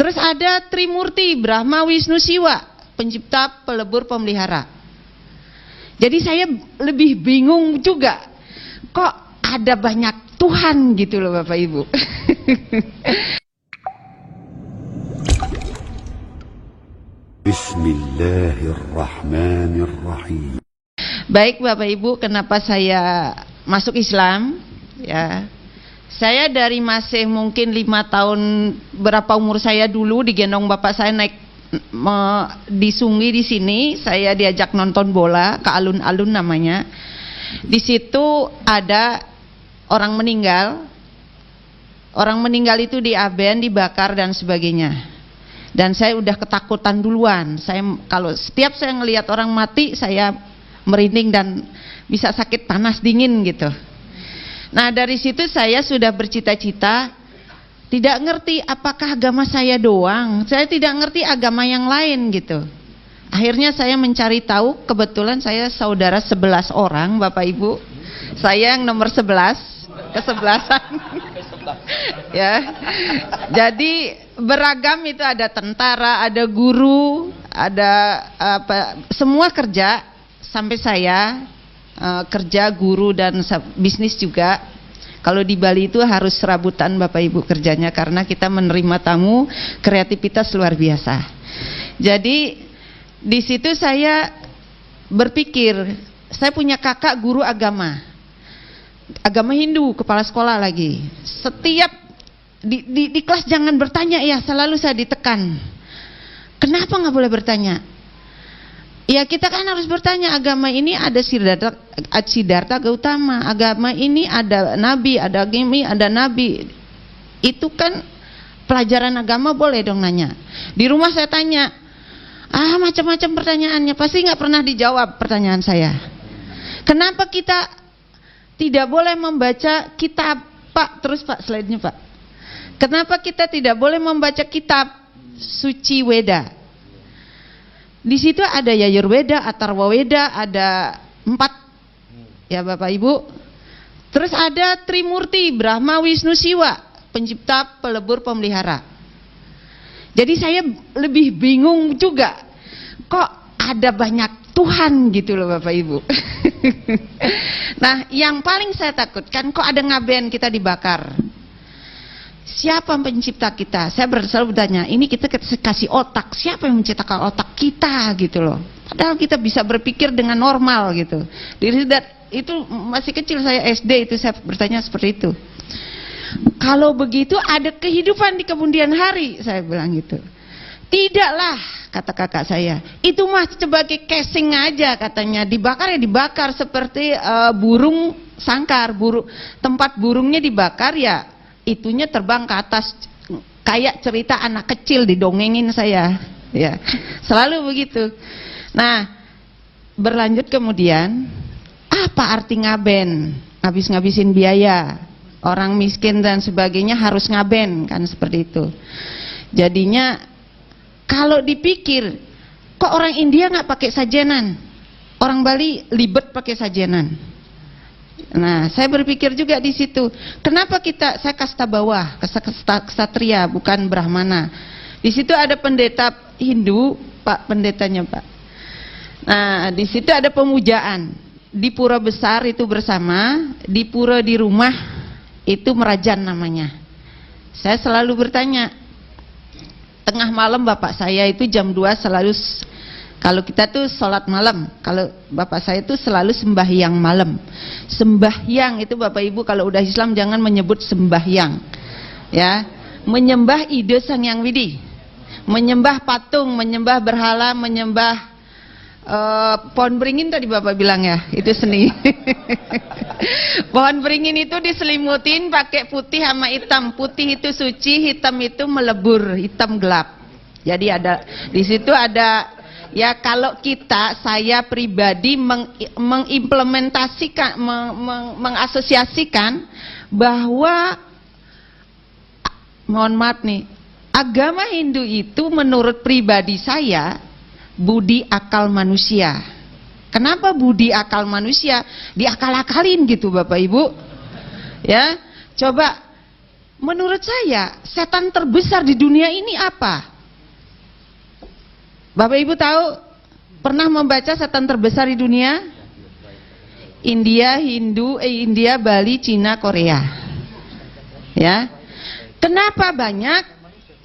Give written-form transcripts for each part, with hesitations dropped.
Terus ada Trimurti, Brahma, Wisnu, Siwa, pencipta, pelebur, pemelihara. Jadi saya lebih bingung juga, kok ada banyak Tuhan gitu loh Bapak Ibu. Bismillahirrahmanirrahim. Baik Bapak Ibu, kenapa saya masuk Islam? Ya, saya dari masih mungkin 5 tahun, berapa umur saya dulu, digendong bapak saya naik di Sungi di sini. Saya diajak nonton bola ke alun-alun namanya. Di situ ada orang meninggal. Orang meninggal itu diaben, dibakar dan sebagainya. Dan saya udah ketakutan duluan. Kalau setiap saya ngelihat orang mati, saya merinding dan bisa sakit panas dingin gitu. Nah dari situ saya sudah bercita-cita, tidak ngerti apakah agama saya doang, saya tidak ngerti agama yang lain gitu. Akhirnya saya mencari tahu, kebetulan saya saudara 11 orang Bapak Ibu. Saya yang nomor 11, kesebelasan. Ya. Jadi beragam, itu ada tentara, ada guru, ada semua kerja. Sampai saya kerja, guru dan bisnis juga. Kalau di Bali itu harus serabutan Bapak Ibu kerjanya, karena kita menerima tamu, kreativitas luar biasa. Jadi di situ saya berpikir, saya punya kakak guru agama Hindu, kepala sekolah lagi. Setiap di kelas jangan bertanya ya, selalu saya ditekan. Kenapa nggak boleh bertanya? Ya kita kan harus bertanya, agama ini ada Siddhartha Gautama, agama ini ada nabi, ada gini, ada nabi. Itu kan pelajaran agama, boleh dong nanya. Di rumah saya tanya, macam-macam pertanyaannya, pasti nggak pernah dijawab pertanyaan saya. Kenapa kita tidak boleh membaca kitab, Pak? Terus Pak, slide-nya Pak. Kenapa kita tidak boleh membaca kitab suci Weda? Di situ ada Yajurweda, Atharwa Weda, ada 4 ya Bapak Ibu. Terus ada Trimurti, Brahma, Wisnu, Siwa, pencipta, pelebur, pemelihara. Jadi saya lebih bingung juga, kok ada banyak Tuhan gitu loh Bapak Ibu. Nah yang paling saya takutkan, kok ada ngaben kita dibakar. Siapa pencipta kita? Saya selalu bertanya, ini kita kasih otak, siapa yang menciptakan otak kita gitu loh. Padahal kita bisa berpikir dengan normal gitu. Itu masih kecil, saya SD itu saya bertanya seperti itu. Kalau begitu ada kehidupan di kemudian hari, saya bilang gitu. Tidaklah, kata kakak saya, itu mah sebagai casing aja katanya, dibakar ya dibakar seperti burung sangkar, tempat burungnya dibakar ya itunya terbang ke atas, kayak cerita anak kecil didongengin saya, ya selalu begitu. Nah berlanjut kemudian, apa arti ngaben? Ngabisin biaya, orang miskin dan sebagainya harus ngaben kan, seperti itu. Jadinya kalau dipikir, kok orang India nggak pakai sajenan, orang Bali libet pakai sajenan. Nah, saya berpikir juga di situ, kenapa saya kasta bawah, ksatria, bukan brahmana. Di situ ada pendeta Hindu, Pak pendetanya Pak. Nah, di situ ada pemujaan. Di pura besar itu bersama, di pura di rumah itu merajan namanya. Saya selalu bertanya, tengah malam bapak saya itu jam 2 selalu, kalau kita tuh sholat malam, kalau bapak saya tuh selalu sembahyang malam. Sembahyang itu Bapak Ibu kalau udah Islam jangan menyebut sembahyang, ya, menyembah ide Sang Hyang Widi, menyembah patung, menyembah berhala, menyembah pohon beringin tadi Bapak bilang ya, itu seni. Pohon beringin itu diselimutin pakai putih sama hitam, putih itu suci, hitam itu melebur, hitam gelap. Jadi ada di situ ada. Ya kalau saya pribadi mengimplementasikan, mengasosiasikan bahwa, mohon maaf nih, agama Hindu itu menurut pribadi saya budi akal manusia. Kenapa budi akal manusia? Diakal-akalin gitu Bapak Ibu. Ya, coba menurut saya setan terbesar di dunia ini apa? Bapak Ibu tahu, pernah membaca setan terbesar di dunia? India, India, Bali, Cina, Korea. Ya. Kenapa banyak?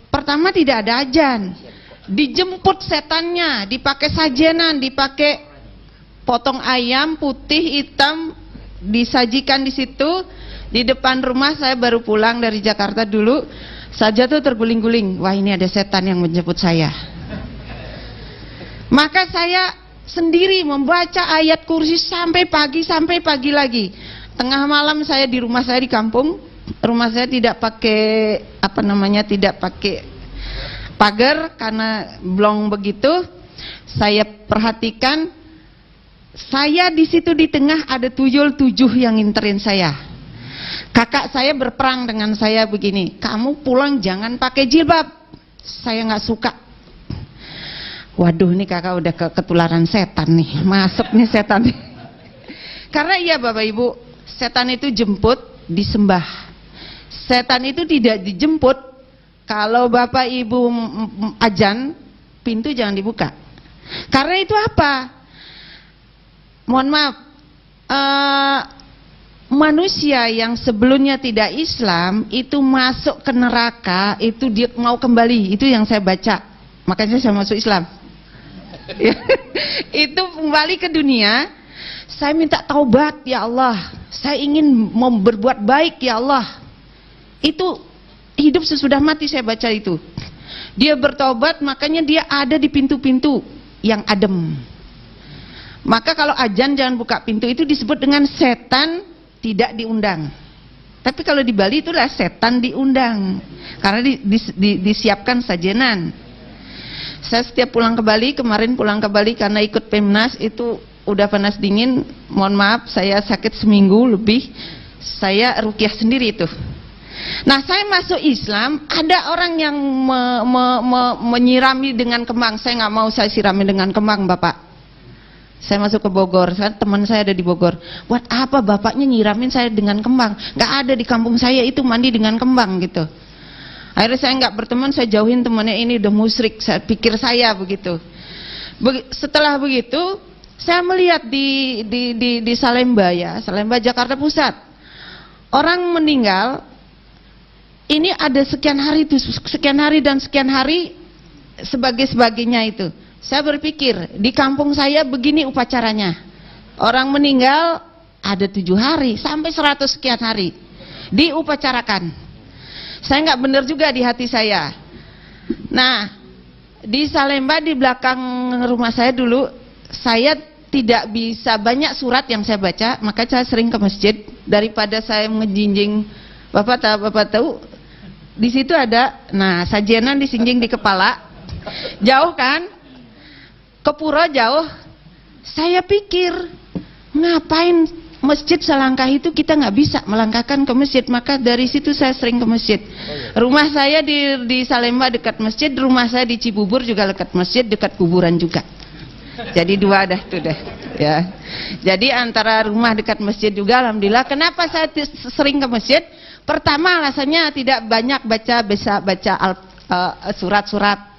Pertama, tidak ada azan. Dijemput setannya, dipakai sajenan, dipakai potong ayam putih, hitam, disajikan di situ. Di depan rumah saya baru pulang dari Jakarta dulu, saja tuh terguling-guling. Wah, ini ada setan yang menjemput saya. Maka saya sendiri membaca ayat kursi sampai pagi lagi. Tengah malam saya di rumah saya di kampung. Rumah saya tidak pakai tidak pakai pagar karena blong begitu. Saya perhatikan, saya di situ di tengah ada tuyul 7 yang nginterin saya. Kakak saya berperang dengan saya begini, kamu pulang jangan pakai jilbab. Saya nggak suka. Waduh, ini kakak udah ketularan setan nih, masuk nih setan. Karena iya Bapak Ibu, setan itu jemput, disembah. Setan itu tidak dijemput. Kalau Bapak Ibu ajan, pintu jangan dibuka. Karena itu apa? Mohon maaf, manusia yang sebelumnya tidak Islam itu masuk ke neraka, itu dia mau kembali. Itu yang saya baca, makanya saya masuk Islam. Itu kembali ke dunia. Saya minta taubat, ya Allah, saya ingin mau berbuat baik, ya Allah. Itu hidup sesudah mati, saya baca itu. Dia bertobat, makanya dia ada di pintu-pintu yang adem. Maka kalau ajan jangan buka pintu, itu disebut dengan setan tidak diundang. Tapi kalau di Bali itulah setan diundang, karena disiapkan sajenan. Saya setiap pulang ke Bali, kemarin pulang ke Bali karena ikut Pemnas, itu udah panas dingin, mohon maaf saya sakit seminggu lebih, saya ruqyah sendiri itu. Nah, saya masuk Islam, ada orang yang menyirami dengan kembang. Saya nggak mau saya sirami dengan kembang, Bapak. Saya masuk ke Bogor, teman saya ada di Bogor. Buat apa bapaknya nyiramin saya dengan kembang? Nggak ada di kampung saya itu mandi dengan kembang gitu. Akhirnya saya nggak berteman, saya jauhin temannya, ini udah musyrik, saya pikir saya begitu. Setelah begitu, saya melihat di Salemba ya, Salemba Jakarta Pusat, orang meninggal. Ini ada sekian hari itu, sekian hari dan sekian hari sebagainya itu. Saya berpikir di kampung saya begini upacaranya. Orang meninggal ada 7 hari sampai 100 sekian hari diupacarakan. Saya nggak benar juga di hati saya. Nah, di Salemba di belakang rumah saya dulu, saya tidak bisa banyak surat yang saya baca, maka saya sering ke masjid daripada saya ngejinjing. Bapak tahu di situ ada, nah sajenan disinjing di kepala, jauh kan? Ke pura jauh. Saya pikir, ngapain masjid selangkah itu kita nggak bisa melangkahkan ke masjid. Maka dari situ saya sering ke masjid. Rumah saya di Salemba dekat masjid, rumah saya di Cibubur juga dekat masjid, dekat kuburan juga. Jadi 2 dah tuh dah. Ya. Jadi antara rumah dekat masjid juga, alhamdulillah. Kenapa saya sering ke masjid? Pertama alasannya tidak banyak bisa baca surat-surat.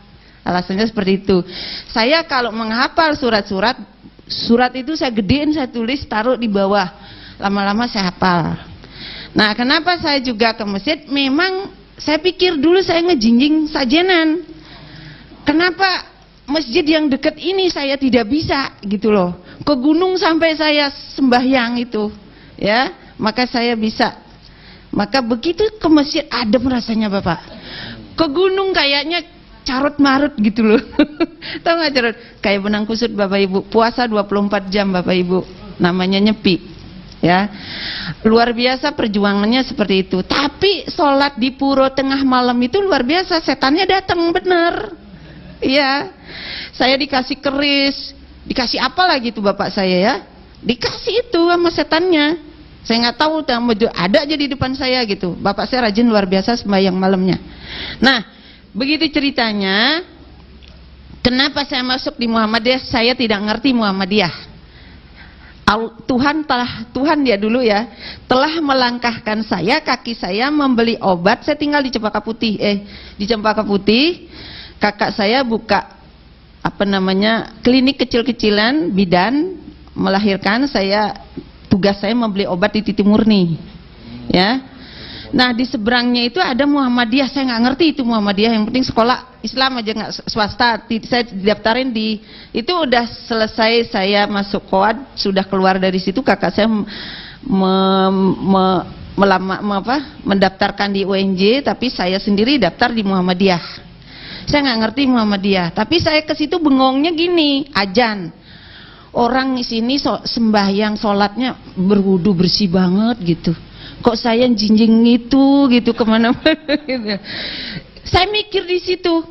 Alasannya seperti itu. Saya kalau menghafal surat itu saya gedein, saya tulis, taruh di bawah. Lama-lama saya hafal. Nah, kenapa saya juga ke masjid? Memang saya pikir dulu saya ngejinjing sajenan. Kenapa masjid yang dekat ini saya tidak bisa gitu loh. Ke gunung sampai saya sembahyang itu, ya. Maka saya bisa. Maka begitu ke masjid adem rasanya, Bapak. Ke gunung kayaknya carut marut gitu loh. Tahu nggak carut? Kayak benang kusut Bapak Ibu. Puasa 24 jam Bapak Ibu. Namanya nyepi. Ya. Luar biasa perjuangannya seperti itu. Tapi sholat di puro tengah malam itu luar biasa. Setannya datang bener. Iya. Saya dikasih keris, dikasih apa lagi tuh Bapak saya ya? Dikasih itu sama setannya. Saya nggak tahu, ada aja di depan saya gitu. Bapak saya rajin luar biasa sembahyang malamnya. Nah, begitu ceritanya. Kenapa saya masuk di Muhammadiyah? Saya tidak ngerti Muhammadiyah. Tuhan ya dulu ya telah melangkahkan saya, kaki saya membeli obat. Saya tinggal di Cempaka Putih, di Cempaka Putih. Kakak saya buka klinik kecil-kecilan, bidan, melahirkan. Tugas saya membeli obat di Titimurni, ya. Nah di seberangnya itu ada Muhammadiyah. Saya nggak ngerti itu Muhammadiyah, yang penting sekolah Islam aja, nggak swasta. Saya didaftarin di itu. Udah selesai saya masuk koad, sudah keluar dari situ, kakak saya mendaftarkan di UNJ, tapi saya sendiri daftar di Muhammadiyah. Saya nggak ngerti Muhammadiyah, tapi saya ke situ bengongnya gini, ajan. Orang di sini sembahyang, sholatnya berwudu bersih banget gitu. Kok saya jinjing gitu kemana-mana gitu. Saya mikir di situ,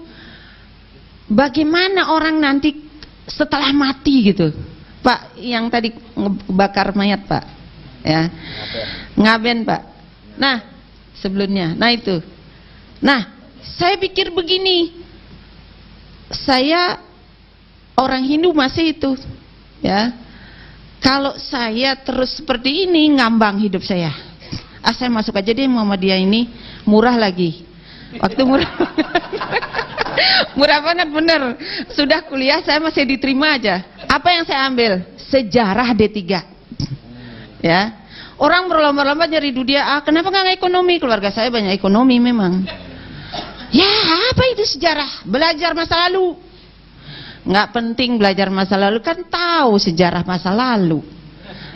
bagaimana orang nanti setelah mati gitu, Pak, yang tadi bakar mayat Pak, ya, ngaben Pak. Nah sebelumnya, nah itu, nah saya pikir begini, saya orang Hindu masih itu, ya. Kalau saya terus seperti ini, ngambang hidup saya. Saya masuk aja deh Muhammadiyah ini, murah lagi. Waktu murah. Murah banget bener. Sudah kuliah saya masih diterima aja. Apa yang saya ambil? Sejarah D3. Ya. Orang berlomba-lomba nyari dunia. Kenapa nggak ekonomi? Keluarga saya banyak ekonomi memang. Ya, apa itu sejarah? Belajar masa lalu. Nggak penting belajar masa lalu, kan tahu sejarah masa lalu.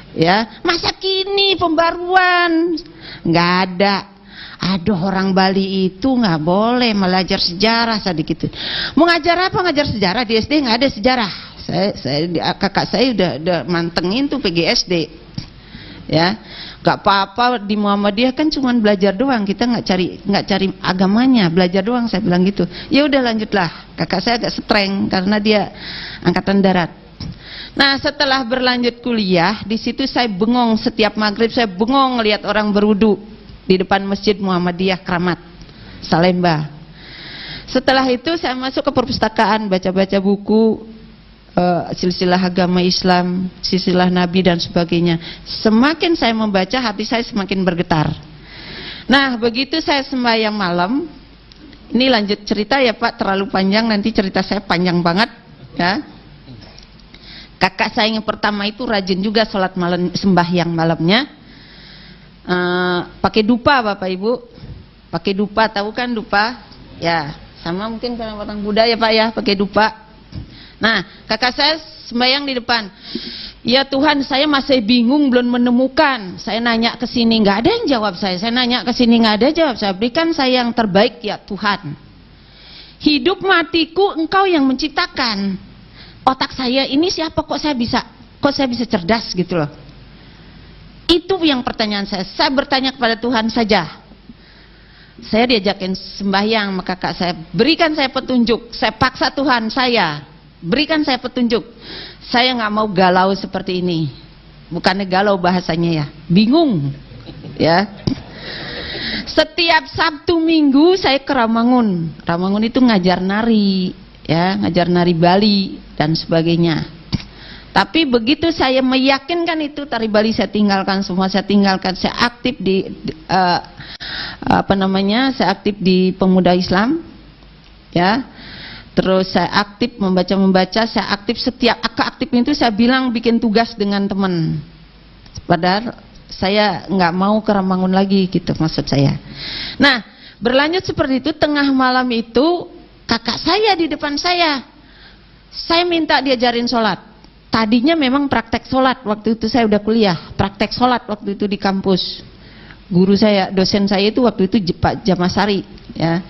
Ya, masa kini pembaruan nggak ada. Aduh, orang Bali itu nggak boleh belajar sejarah sedikit. Mau ngajar apa? Ngajar sejarah di SD nggak ada sejarah. Kakak saya udah mantengin tuh PGSD. Ya, nggak apa-apa di Muhammadiyah kan cuman belajar doang. Kita nggak cari agamanya, belajar doang. Saya bilang gitu. Ya udah lanjutlah. Kakak saya agak streng karena dia angkatan darat. Nah setelah berlanjut kuliah di situ saya bengong, setiap maghrib saya bengong lihat orang berwudu di depan Masjid Muhammadiyah Kramat Salemba. Setelah itu saya masuk ke perpustakaan, baca-baca buku silsilah agama Islam, silsilah Nabi dan sebagainya. Semakin saya membaca, hati saya semakin bergetar. Nah begitu saya sembahyang malam, ini lanjut cerita ya Pak, terlalu panjang, nanti cerita saya panjang banget ya. Kakak saya yang pertama itu rajin juga sholat malam, sembahyang malamnya pakai dupa Bapak Ibu, pakai dupa, tahu kan dupa ya, sama mungkin orang Buddha ya Pak ya, pakai dupa. Nah kakak saya sembahyang di depan, ya Tuhan saya masih bingung belum menemukan. Saya nanya ke sini nggak ada yang jawab saya nanya ke sini nggak ada jawab saya. Berikan saya yang terbaik ya Tuhan. Hidup matiku Engkau yang menciptakan. Otak saya ini siapa, kok saya bisa cerdas gitu loh. Itu yang pertanyaan saya. Saya bertanya kepada Tuhan saja. Saya diajakin sembahyang, maka kakak saya berikan saya petunjuk. Saya paksa Tuhan saya, berikan saya petunjuk. Saya nggak mau galau seperti ini. Bukannya galau bahasanya ya, bingung ya. Setiap Sabtu Minggu saya ke Ramangun. Ramangun itu ngajar nari ya, ngajar nari Bali dan sebagainya. Tapi begitu saya meyakinkan itu, tari Bali saya tinggalkan semua, saya aktif di saya aktif di Pemuda Islam ya. Terus saya aktif membaca, saya aktif setiap aktif itu saya bilang bikin tugas dengan teman. Padahal saya nggak mau ke Ramangun lagi gitu maksud saya. Nah, berlanjut seperti itu, tengah malam itu kakak saya di depan saya minta diajarin sholat. Tadinya memang praktek sholat, waktu itu saya udah kuliah, praktek sholat waktu itu di kampus. Guru saya, dosen saya itu waktu itu Pak Jamasari ya,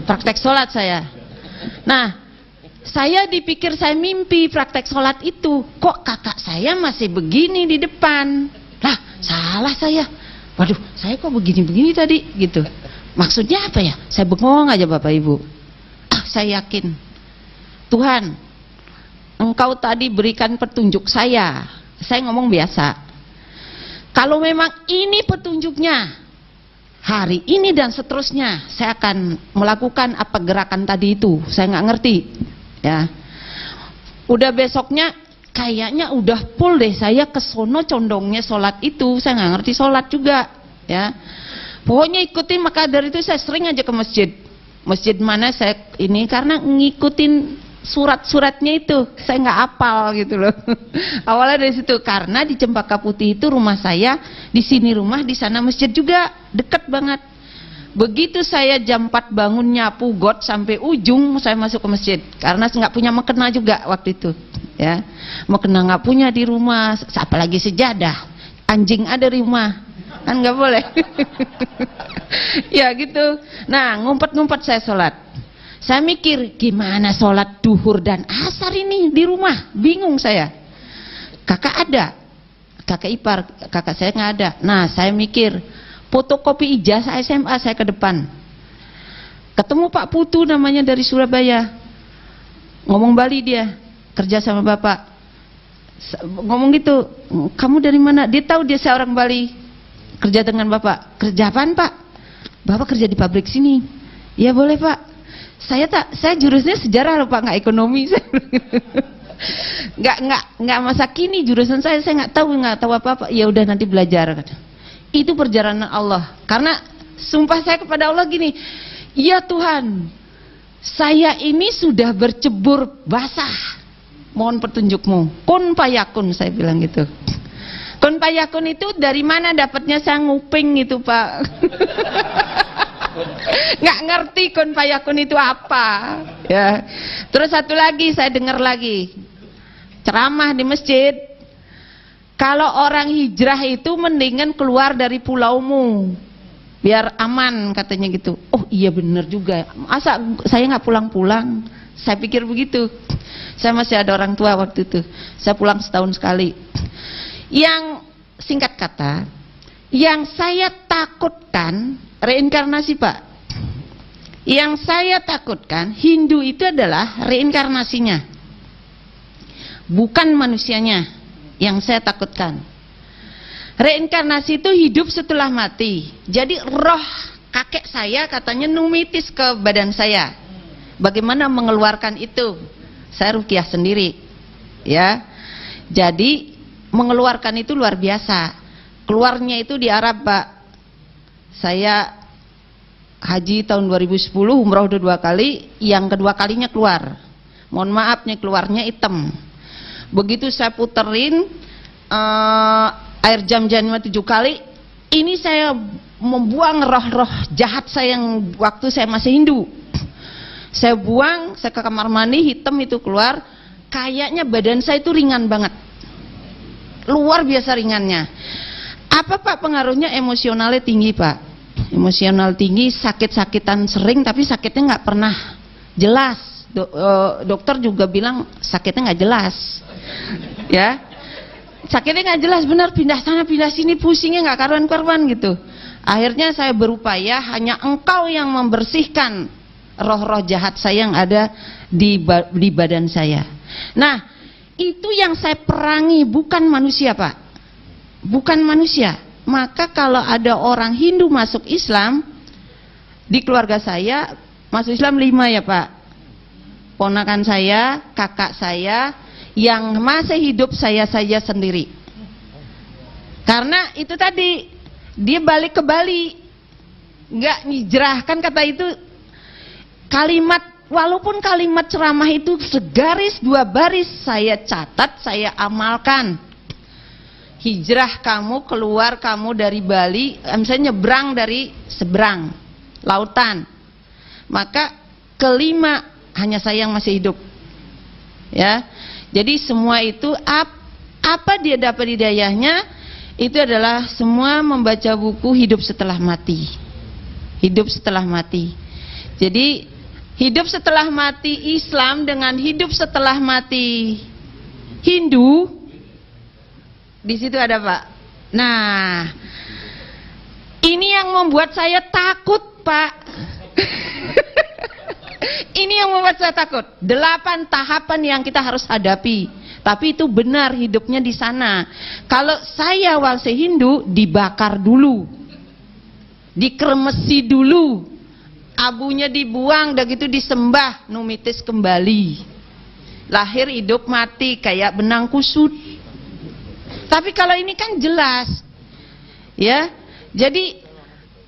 praktek sholat saya. Nah saya dipikir saya mimpi praktek sholat itu, kok kakak saya masih begini di depan. Lah salah saya, waduh saya kok begini-begini tadi gitu. Maksudnya apa ya? Saya bengong aja Bapak Ibu. Saya yakin Tuhan Engkau tadi berikan petunjuk saya ngomong biasa. Kalau memang ini petunjuknya, hari ini dan seterusnya saya akan melakukan apa gerakan tadi itu. Saya nggak ngerti ya. Udah besoknya kayaknya udah full deh, saya ke sono condongnya sholat itu, saya nggak ngerti sholat juga, ya. Pokoknya ikutin, maka dari itu saya sering aja ke masjid. Masjid mana saya ini, karena ngikutin surat-suratnya itu, saya nggak hafal gitu loh. Awalnya dari situ, karena di Cempaka Putih itu rumah saya, di sini rumah, di sana masjid juga, deket banget. Begitu saya jam 4 bangun nyapu got sampai ujung, saya masuk ke masjid, karena nggak punya mukena juga waktu itu, ya. Mukena nggak punya di rumah, apalagi sejadah, anjing ada di rumah, kan nggak boleh. Ya gitu. Nah, ngumpet-ngumpet saya sholat. Saya mikir, gimana sholat duhur dan asar ini di rumah, bingung saya. Kakak ada, kakak ipar, kakak saya nggak ada. Nah, saya mikir, fotokopi ijazah SMA saya ke depan, ketemu Pak Putu namanya dari Surabaya, ngomong Bali, dia kerja sama bapak, ngomong gitu, kamu dari mana? Dia tahu dia saya orang Bali, kerja dengan bapak. Kerja apaan Pak? Bapak kerja di pabrik sini. Ya boleh Pak, saya jurusnya sejarah loh Pak, nggak ekonomi. nggak masa kini jurusan saya nggak tahu apa-apa. Ya udah nanti belajar. Itu perjalanan Allah. Karena sumpah saya kepada Allah gini, ya Tuhan, saya ini sudah bercebur basah, mohon petunjukmu. Kun payakun, saya bilang gitu. Kun payakun itu dari mana dapatnya, saya nguping gitu Pak. Nggak ngerti kun payakun itu apa, ya. Terus satu lagi saya dengar lagi ceramah di masjid, kalau orang hijrah itu mendingan keluar dari pulaumu biar aman, katanya gitu. Oh iya bener juga, masa saya nggak pulang-pulang? Saya pikir begitu. Saya masih ada orang tua waktu itu, saya pulang setahun sekali. Yang singkat kata, yang saya takutkan reinkarnasi Pak. Yang saya takutkan, Hindu itu adalah reinkarnasinya, bukan manusianya. Yang saya takutkan, reinkarnasi itu hidup setelah mati. Jadi roh kakek saya katanya numitis ke badan saya. Bagaimana mengeluarkan itu? Saya ruqyah sendiri, ya. Jadi mengeluarkan itu luar biasa. Keluarnya itu di Arab Pak. Saya haji tahun 2010, umrah udah 2 kali, yang kedua kalinya keluar. Mohon maafnya keluarnya hitam. Begitu saya puterin air jam-jamnya 7 kali, ini saya membuang roh-roh jahat saya yang waktu saya masih Hindu. Saya buang, saya ke kamar mandi, hitam itu keluar. Kayaknya badan saya itu ringan banget, luar biasa ringannya. Apa Pak pengaruhnya? Emosionalnya tinggi Pak. Emosional tinggi, sakit-sakitan sering, tapi sakitnya nggak pernah jelas. Dokter juga bilang sakitnya nggak jelas, ya. Sakitnya nggak jelas, benar, pindah sana pindah sini, pusingnya nggak karuan-karuan gitu. Akhirnya saya berupaya, hanya Engkau yang membersihkan roh-roh jahat saya yang ada di badan saya. Nah, itu yang saya perangi, bukan manusia Pak, bukan manusia. Maka kalau ada orang Hindu masuk Islam, di keluarga saya masuk Islam 5 ya Pak. Ponakan saya, kakak saya, yang masih hidup saya sendiri. Karena itu tadi, dia balik ke Bali, nggak hijrah, kan kata itu kalimat, walaupun kalimat ceramah itu segaris 2 baris, saya catat, saya amalkan. Hijrah kamu, keluar kamu dari Bali, misalnya nyebrang dari seberang lautan, maka kelima hanya saya yang masih hidup, ya. Jadi semua itu apa dia dapat hidayahnya? Itu adalah semua membaca buku hidup setelah mati. Hidup setelah mati. Jadi hidup setelah mati Islam dengan hidup setelah mati Hindu, di situ ada Pak. Nah, ini yang membuat saya takut Pak. Ini yang membuat saya takut. 8 tahapan yang kita harus hadapi. Tapi itu benar, hidupnya di sana. Kalau saya walse Hindu, dibakar dulu, dikremesi dulu, abunya dibuang, dan gitu disembah, numitis kembali. lahir, hidup, mati, kayak benang kusut. Tapi kalau ini kan jelas, ya. Jadi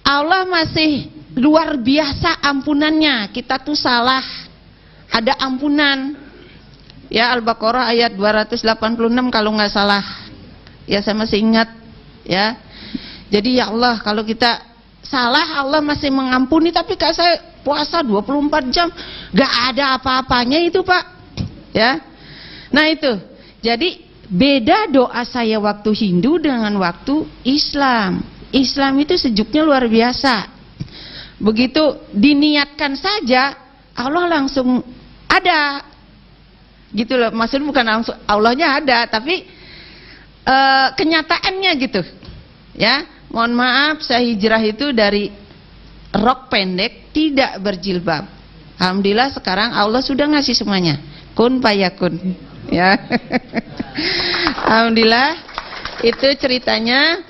Allah masih luar biasa ampunannya. Kita tuh salah, ada ampunan. Ya, Al-Baqarah ayat 286 kalau nggak salah. Ya, saya masih ingat. Ya, jadi ya Allah, kalau kita salah Allah masih mengampuni. Tapi kalau saya puasa 24 jam nggak ada apa-apanya itu, Pak. Ya, nah itu. Jadi beda doa saya waktu Hindu dengan waktu Islam. Islam itu sejuknya luar biasa. Begitu diniatkan saja Allah langsung ada. Gitu loh, maksudnya bukan langsung Allahnya ada, tapi kenyataannya gitu. Ya, mohon maaf saya hijrah itu dari rok pendek, tidak berjilbab. Alhamdulillah sekarang Allah sudah ngasih semuanya. Kun payakun. Ya. Alhamdulillah itu ceritanya.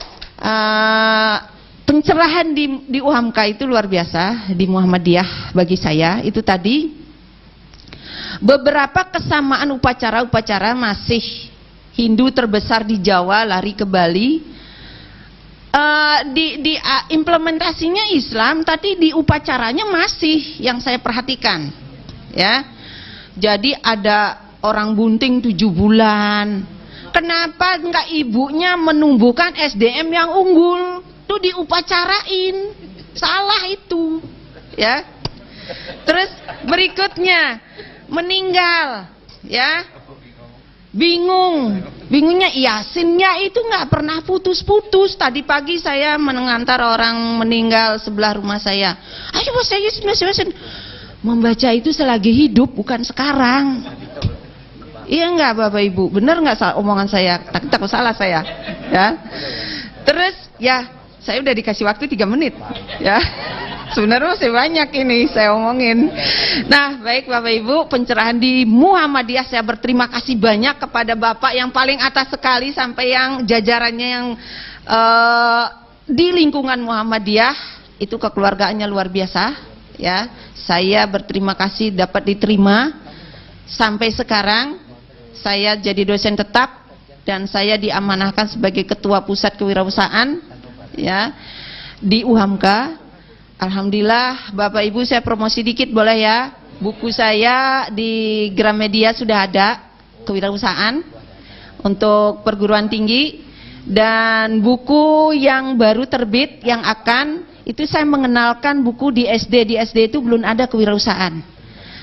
Pencerahan di UHAMKA itu luar biasa, di Muhammadiyah bagi saya itu tadi beberapa kesamaan upacara-upacara masih Hindu terbesar di Jawa lari ke Bali, di implementasinya Islam, tapi di upacaranya masih yang saya perhatikan, ya. Jadi ada orang bunting 7 bulan. Kenapa enggak ibunya menumbuhkan SDM yang unggul? Itu diupacarain. Salah itu. Ya. Terus berikutnya meninggal, ya. Bingung. Bingungnya Yasinnya itu enggak pernah putus-putus. Tadi pagi saya mengantar orang meninggal sebelah rumah saya. Ayo Mas Yasin. Membaca itu selagi hidup, bukan sekarang. Iya enggak Bapak Ibu? Benar enggak omongan saya? Takut salah saya. Ya. Terus ya, saya udah dikasih waktu 3 menit. Ya. Sebenarnya masih banyak ini saya omongin. Nah, baik Bapak Ibu, pencerahan di Muhammadiyah saya berterima kasih banyak kepada Bapak yang paling atas sekali sampai yang jajarannya yang di lingkungan Muhammadiyah itu kekeluargaannya luar biasa, ya. Saya berterima kasih dapat diterima sampai sekarang. Saya jadi dosen tetap dan saya diamanahkan sebagai ketua pusat kewirausahaan, ya, di UHAMKA. Alhamdulillah, Bapak Ibu saya promosi dikit boleh ya. Buku saya di Gramedia sudah ada, kewirausahaan untuk perguruan tinggi, dan buku yang baru terbit yang akan itu saya mengenalkan buku di SD itu belum ada kewirausahaan.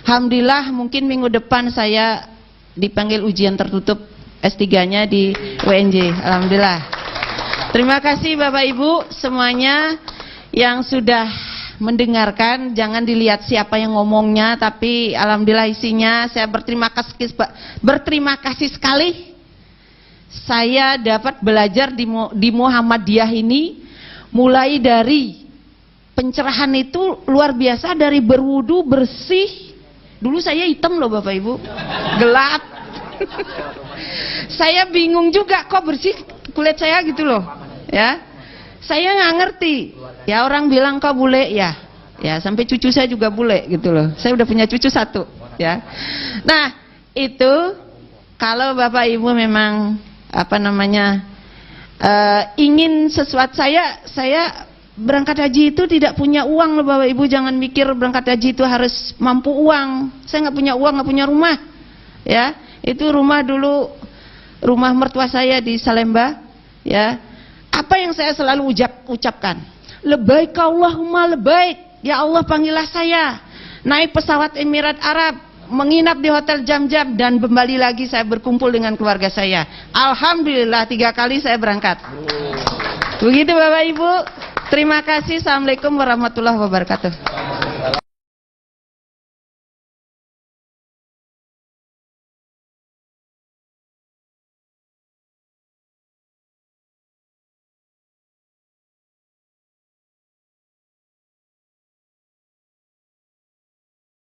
Alhamdulillah mungkin minggu depan saya dipanggil ujian tertutup S3-nya di UNJ. Alhamdulillah. Terima kasih Bapak Ibu semuanya yang sudah mendengarkan. Jangan dilihat siapa yang ngomongnya, tapi alhamdulillah isinya. Saya berterima kasih sekali. Saya dapat belajar di Muhammadiyah ini mulai dari pencerahan itu luar biasa, dari berwudu bersih. Dulu saya hitam loh Bapak Ibu, gelap. Saya bingung juga kok bersih kulit saya gitu loh, ya. Saya nggak ngerti. Ya orang bilang kok bule ya, ya sampai cucu saya juga bule gitu loh. Saya udah punya cucu 1, ya. Nah itu kalau Bapak Ibu memang apa namanya ingin sesuatu, saya berangkat haji itu tidak punya uang loh Bapak Ibu. Jangan mikir berangkat haji itu harus mampu uang. Saya nggak punya uang, nggak punya rumah, ya. Itu rumah dulu rumah mertua saya di Salemba, ya. Apa yang saya selalu ucapkan? Lebaik Allahumma lebaik. Ya Allah panggillah saya. Naik pesawat Emirat Arab, menginap di Hotel Jam-Jam, dan kembali lagi saya berkumpul dengan keluarga saya. Alhamdulillah 3 kali saya berangkat. Begitu Bapak Ibu. Terima kasih. Assalamualaikum warahmatullahi wabarakatuh.